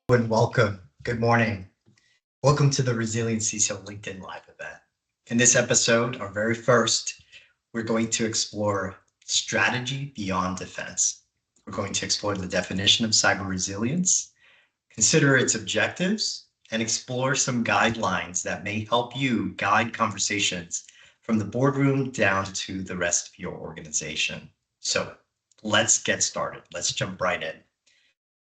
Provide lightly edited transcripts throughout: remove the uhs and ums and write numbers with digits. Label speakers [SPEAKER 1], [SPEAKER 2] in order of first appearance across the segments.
[SPEAKER 1] And welcome. Good morning. Welcome to the Resilient CISO LinkedIn Live event. In this episode, our very first, we're going to explore strategy beyond defense. We're going to explore the definition of cyber resilience, consider its objectives, and explore some guidelines that may help you guide conversations from the boardroom down to the rest of your organization. So let's get started. Let's jump right in.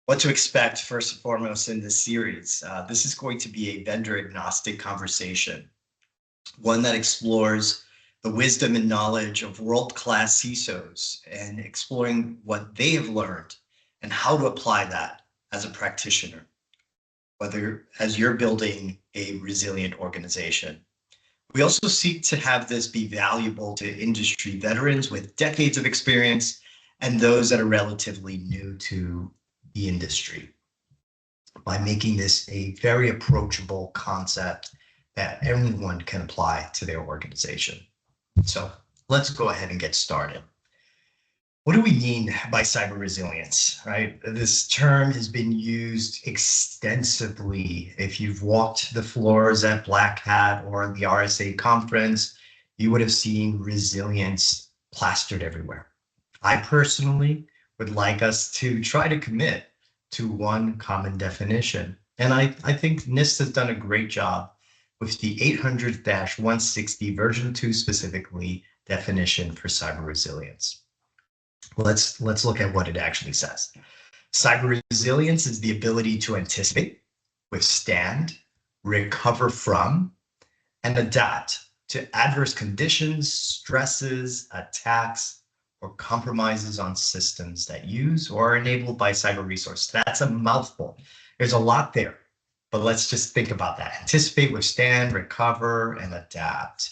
[SPEAKER 1] What to expect first and foremost in this series. This is going to be a vendor agnostic conversation, one that explores the wisdom and knowledge of world-class CISOs and exploring what they have learned and how to apply that as a practitioner, whether as you're building a resilient organization. We also seek to have this be valuable to industry veterans with decades of experience and those that are relatively new to the industry by making this a very approachable concept that everyone can apply to their organization. So let's go ahead and get started. What do we mean by cyber resilience, right? This term has been used extensively. If you've walked the floors at Black Hat or the RSA conference, you would have seen resilience plastered everywhere. I personally would like us to try to commit to one common definition. And I think NIST has done a great job with the 800-160 version 2 specifically definition for cyber resilience. Let's look at what it actually says. Cyber resilience is the ability to anticipate, withstand, recover from, and adapt to adverse conditions, stresses, attacks, or compromises on systems that use or are enabled by cyber resource. That's a mouthful. There's a lot there, but let's just think about that. Anticipate, withstand, recover, and adapt.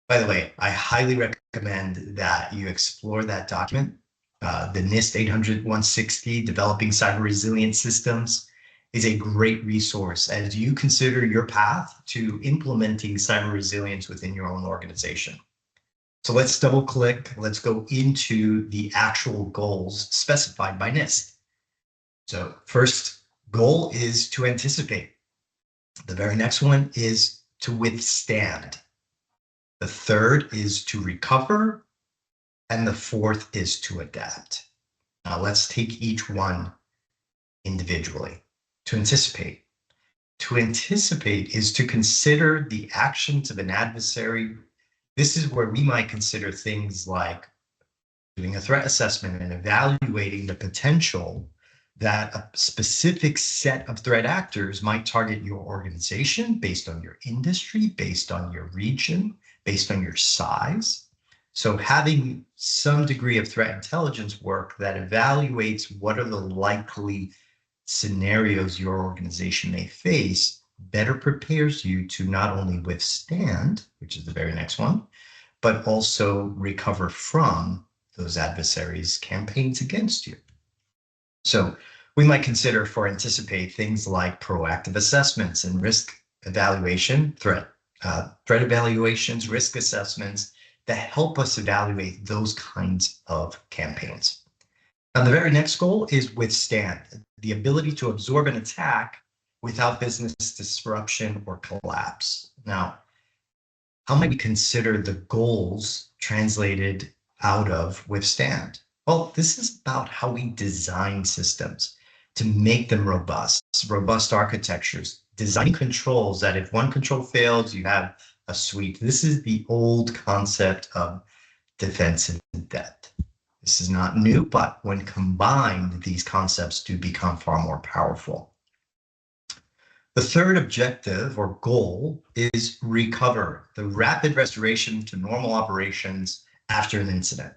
[SPEAKER 1] By the way, I highly recommend that you explore that document. The NIST 800-160, Developing Cyber Resilient Systems, is a great resource as you consider your path to implementing cyber resilience within your own organization. So let's double click. Let's go into the actual goals specified by NIST. So first goal is to anticipate. The very next one is to withstand. The third is to recover. And the fourth is to adapt. Now let's take each one individually. To anticipate. To anticipate is to consider the actions of an adversary. This is where we might consider things like doing a threat assessment and evaluating the potential that a specific set of threat actors might target your organization based on your industry, based on your region, based on your size. So having some degree of threat intelligence work that evaluates what are the likely scenarios your organization may face better prepares you to not only withstand, which is the very next one, but also recover from those adversaries' campaigns against you. So we might consider for anticipate things like proactive assessments and risk evaluation, threat evaluations, risk assessments that help us evaluate those kinds of campaigns. Now, the very next goal is withstand, the ability to absorb an attack without business disruption or collapse. Now, how might we consider the goals translated out of withstand? Well, this is about how we design systems to make them robust architectures, designing controls that if one control fails, you have a suite. This is the old concept of defense in depth. This is not new, but when combined, these concepts do become far more powerful. The third objective or goal is recover, the rapid restoration to normal operations after an incident.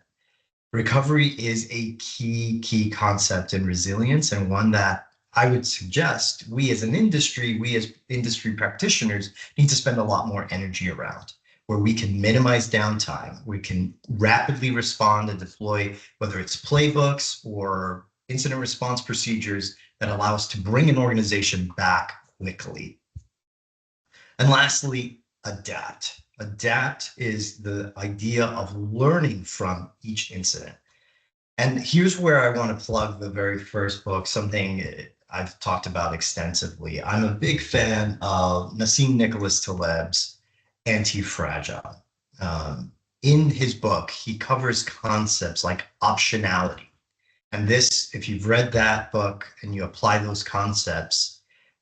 [SPEAKER 1] Recovery is a key concept in resilience, and one that I would suggest we as industry practitioners need to spend a lot more energy around, where we can minimize downtime, we can rapidly respond and deploy, whether it's playbooks or incident response procedures that allow us to bring an organization back quickly. And lastly, adapt. Adapt is the idea of learning from each incident. And here's where I want to plug the very first book, something I've talked about extensively. I'm a big fan of Nassim Nicholas Taleb's Anti-Fragile. In his book, he covers concepts like optionality. And this, if you've read that book and you apply those concepts,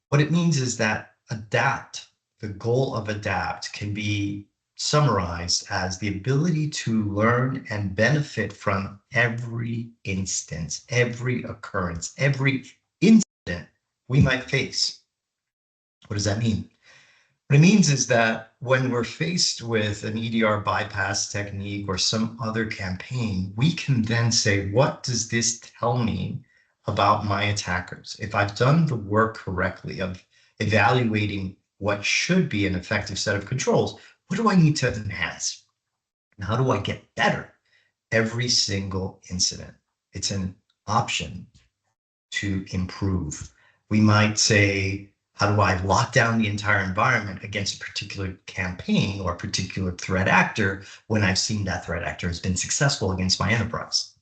[SPEAKER 1] what it means is that adapt, the goal of adapt, can be summarized as the ability to learn and benefit from every instance, every occurrence, every incident we might face. What does that mean? What it means is that when we're faced with an EDR bypass technique or some other campaign, we can then say, what does this tell me about my attackers? If I've done the work correctly of evaluating what should be an effective set of controls, what do I need to enhance? And how do I get better every single incident? It's an option to improve. We might say, how do I lock down the entire environment against a particular campaign or a particular threat actor when I've seen that threat actor has been successful against my enterprise?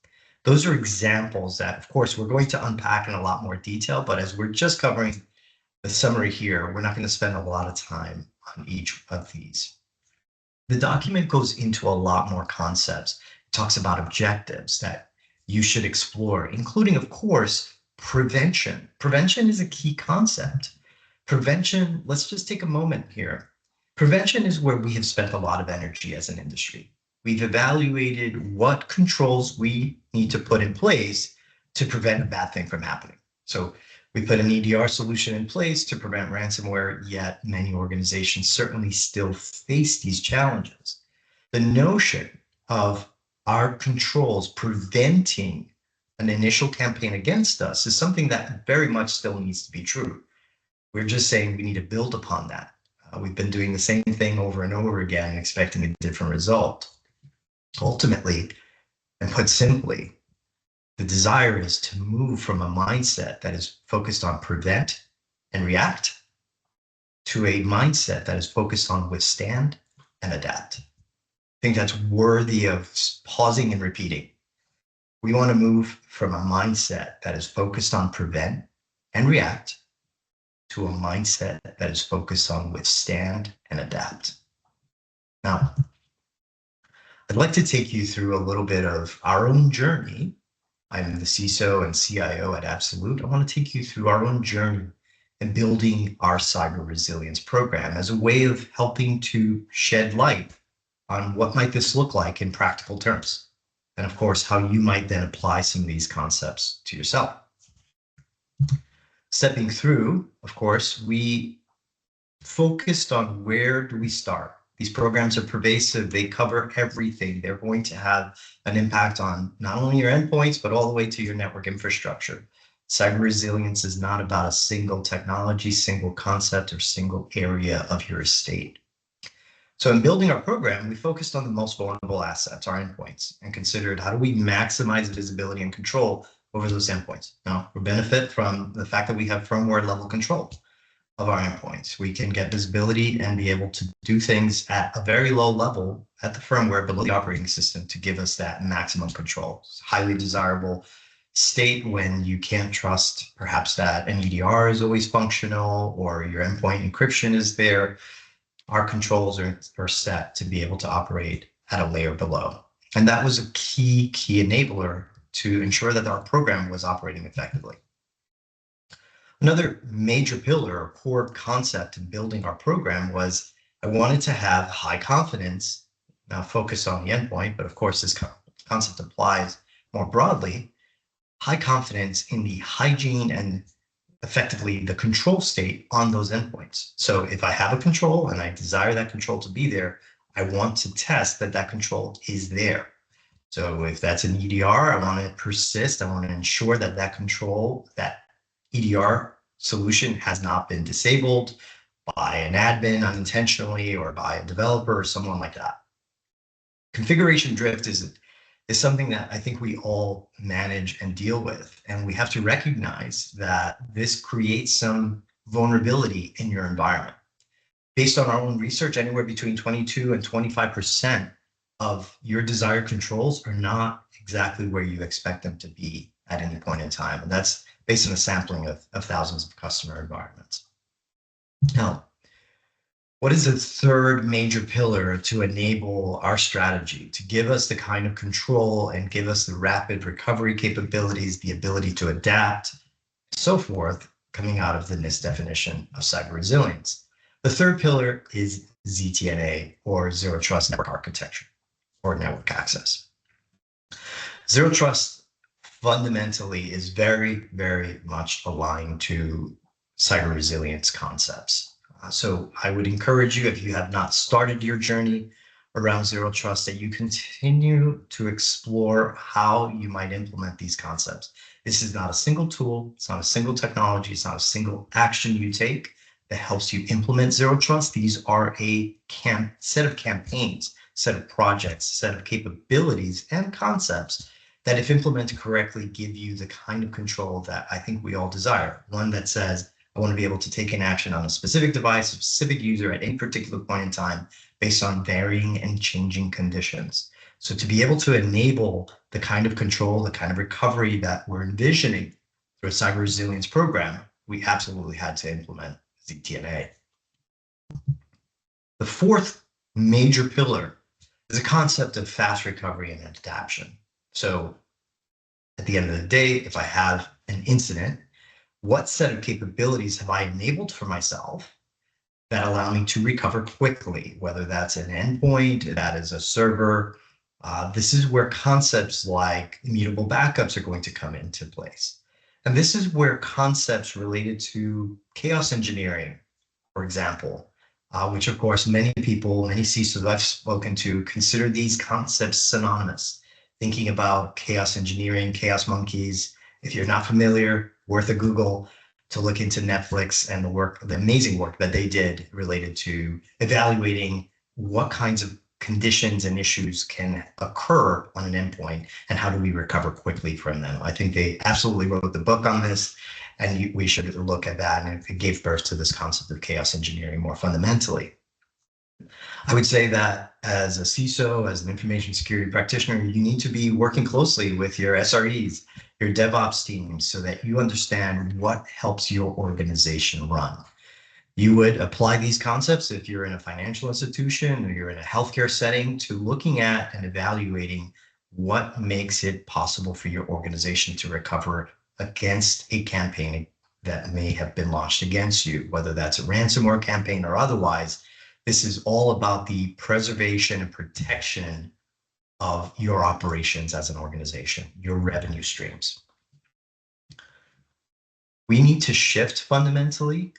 [SPEAKER 1] Those are examples that, of course, we're going to unpack in a lot more detail, but as we're just covering the summary here, we're not going to spend a lot of time on each of these. The document goes into a lot more concepts. It talks about objectives that you should explore, including, of course, prevention. Prevention is a key concept. Prevention, let's just take a moment here. Prevention is where we have spent a lot of energy as an industry. We've evaluated what controls we need to put in place to prevent a bad thing from happening. So we put an EDR solution in place to prevent ransomware, yet many organizations certainly still face these challenges. The notion of our controls preventing an initial campaign against us is something that very much still needs to be true. We're just saying we need to build upon that. We've been doing the same thing over and over again, expecting a different result. Ultimately, and put simply, the desire is to move from a mindset that is focused on prevent and react to a mindset that is focused on withstand and adapt. I think that's worthy of pausing and repeating. We want to move from a mindset that is focused on prevent and react to a mindset that is focused on withstand and adapt. Now, I'd like to take you through a little bit of our own journey. I'm the CISO and CIO at Absolute. I want to take you through our own journey in building our cyber resilience program as a way of helping to shed light on what might this look like in practical terms. And of course, how you might then apply some of these concepts to yourself. Stepping through, of course, we focused on where do we start. These programs are pervasive. They cover everything. They're going to have an impact on not only your endpoints, but all the way to your network infrastructure. Cyber resilience is not about a single technology, single concept, or single area of your estate. So in building our program, we focused on the most vulnerable assets, our endpoints, and considered how do we maximize visibility and control over those endpoints. Now, we benefit from the fact that we have firmware level control of our endpoints. We can get visibility and be able to do things at a very low level at the firmware below the operating system to give us that maximum control. It's a highly desirable state when you can't trust perhaps that an EDR is always functional or your endpoint encryption is there. Our controls are set to be able to operate at a layer below. And that was a key enabler to ensure that our program was operating effectively. Another major pillar or core concept in building our program was I wanted to have high confidence, now focus on the endpoint, but of course this concept applies more broadly, high confidence in the hygiene and effectively the control state on those endpoints. So if I have a control and I desire that control to be there, I want to test that that control is there. So if that's an EDR, I want to persist. I want to ensure that that control, that EDR solution has not been disabled by an admin unintentionally or by a developer or someone like that. Configuration drift is something that I think we all manage and deal with. And we have to recognize that this creates some vulnerability in your environment. Based on our own research, anywhere between 22 and 25% of your desired controls are not exactly where you expect them to be at any point in time. And that's based on a sampling of thousands of customer environments. Now, what is the third major pillar to enable our strategy, to give us the kind of control and give us the rapid recovery capabilities, the ability to adapt, so forth, coming out of the NIST definition of cyber resilience? The third pillar is ZTNA, or Zero Trust Network Architecture, or network access. Zero Trust fundamentally is very, very much aligned to cyber resilience concepts. So I would encourage you, if you have not started your journey around Zero Trust, that you continue to explore how you might implement these concepts. This is not a single tool, it's not a single technology, it's not a single action you take that helps you implement Zero Trust. These are a set of campaigns, set of projects, set of capabilities and concepts that, if implemented correctly, give you the kind of control that I think we all desire. One that says, I want to be able to take an action on a specific device, a specific user at any particular point in time based on varying and changing conditions. So to be able to enable the kind of control, the kind of recovery that we're envisioning through a cyber resilience program, we absolutely had to implement ZTNA. The fourth major pillar is the concept of fast recovery and adaptation. So at the end of the day, if I have an incident, what set of capabilities have I enabled for myself that allow me to recover quickly, whether that's an endpoint, that is a server. This is where concepts like immutable backups are going to come into place. And this is where concepts related to chaos engineering, for example, which of course many people, many CISOs I've spoken to consider these concepts synonymous, thinking about chaos engineering, chaos monkeys. If you're not familiar, worth a Google to look into Netflix and the amazing work that they did related to evaluating what kinds of conditions and issues can occur on an endpoint and how do we recover quickly from them. I think they absolutely wrote the book on this, and we should look at that, and it gave birth to this concept of chaos engineering more fundamentally. I would say that as a CISO, as an information security practitioner, you need to be working closely with your SREs, your DevOps teams, so that you understand what helps your organization run. You would apply these concepts if you're in a financial institution or you're in a healthcare setting to looking at and evaluating what makes it possible for your organization to recover against a campaign that may have been launched against you, whether that's a ransomware campaign or otherwise. This is all about the preservation and protection of your operations as an organization, your revenue streams. We need to shift fundamentally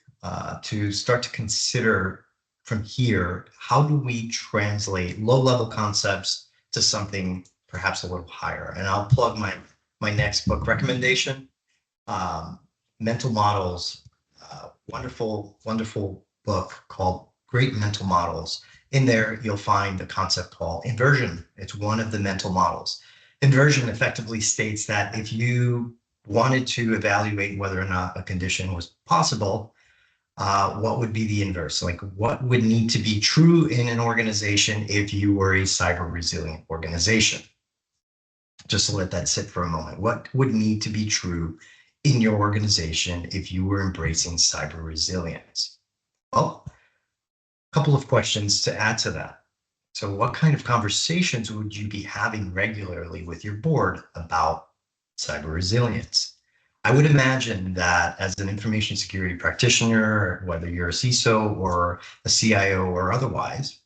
[SPEAKER 1] to start to consider from here, how do we translate low-level concepts to something perhaps a little higher? And I'll plug my next book recommendation, Mental Models, wonderful, wonderful book called Great Mental Models. In there, you'll find the concept called inversion. It's one of the mental models. Inversion effectively states that if you wanted to evaluate whether or not a condition was possible, what would be the inverse? Like, what would need to be true in an organization if you were a cyber resilient organization? Just to let that sit for a moment. What would need to be true in your organization if you were embracing cyber resilience? Well, a couple of questions to add to that. So what kind of conversations would you be having regularly with your board about cyber resilience? I would imagine that as an information security practitioner, whether you're a CISO or a CIO or otherwise,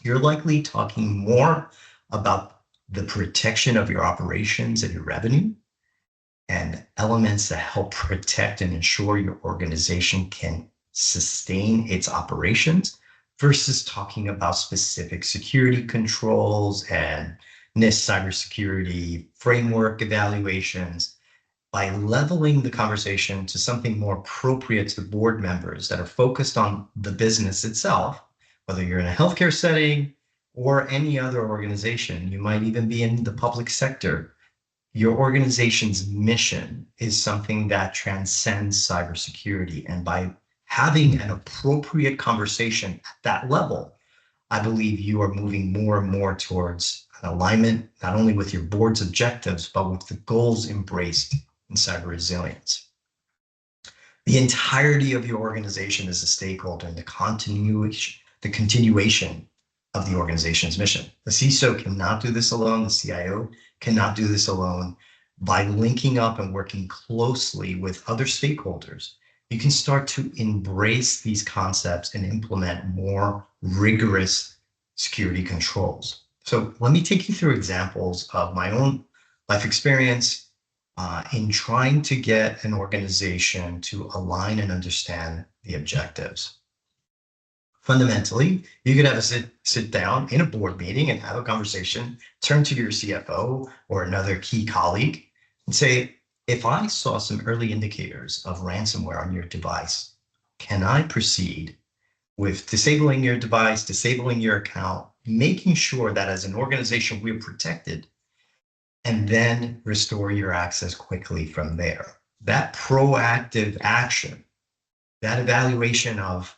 [SPEAKER 1] you're likely talking more about the protection of your operations and your revenue and elements that help protect and ensure your organization can sustain its operations versus talking about specific security controls and NIST cybersecurity framework evaluations. By leveling the conversation to something more appropriate to board members that are focused on the business itself, whether you're in a healthcare setting or any other organization, you might even be in the public sector, your organization's mission is something that transcends cybersecurity. And by having an appropriate conversation at that level, I believe you are moving more and more towards an alignment, not only with your board's objectives, but with the goals embraced in cyber resilience. The entirety of your organization is a stakeholder in the continuation of the organization's mission. The CISO cannot do this alone. The CIO cannot do this alone. By linking up and working closely with other stakeholders, you can start to embrace these concepts and implement more rigorous security controls. So let me take you through examples of my own life experience in trying to get an organization to align and understand the objectives. Fundamentally, you could have a sit down in a board meeting and have a conversation, turn to your CFO or another key colleague and say, if I saw some early indicators of ransomware on your device, can I proceed with disabling your device, disabling your account, making sure that as an organization we're protected, and then restore your access quickly from there? That proactive action, that evaluation of,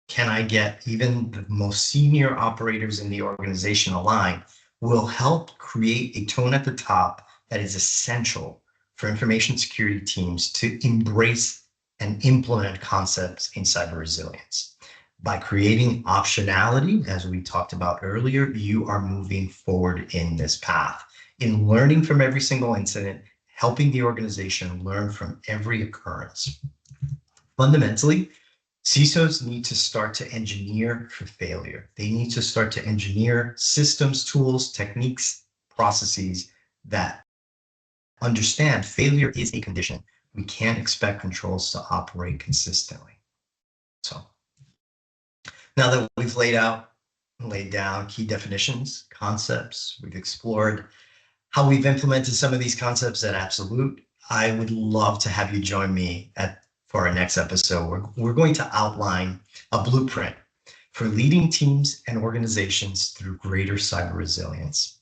[SPEAKER 1] can I get even the most senior operators in the organization aligned, will help create a tone at the top that is essential for information security teams to embrace and implement concepts in cyber resilience. By creating optionality, as we talked about earlier, you are moving forward in this path, in learning from every single incident, helping the organization learn from every occurrence. Fundamentally, CISOs need to start to engineer for failure. They need to start to engineer systems, tools, techniques, processes that understand failure is a condition. We can't expect controls to operate consistently. So now that we've laid down key definitions, concepts, we've explored how we've implemented some of these concepts at Absolute, I would love to have you join me for our next episode. We're going to outline a blueprint for leading teams and organizations through greater cyber resilience.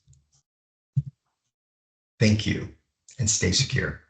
[SPEAKER 1] Thank you, and stay secure.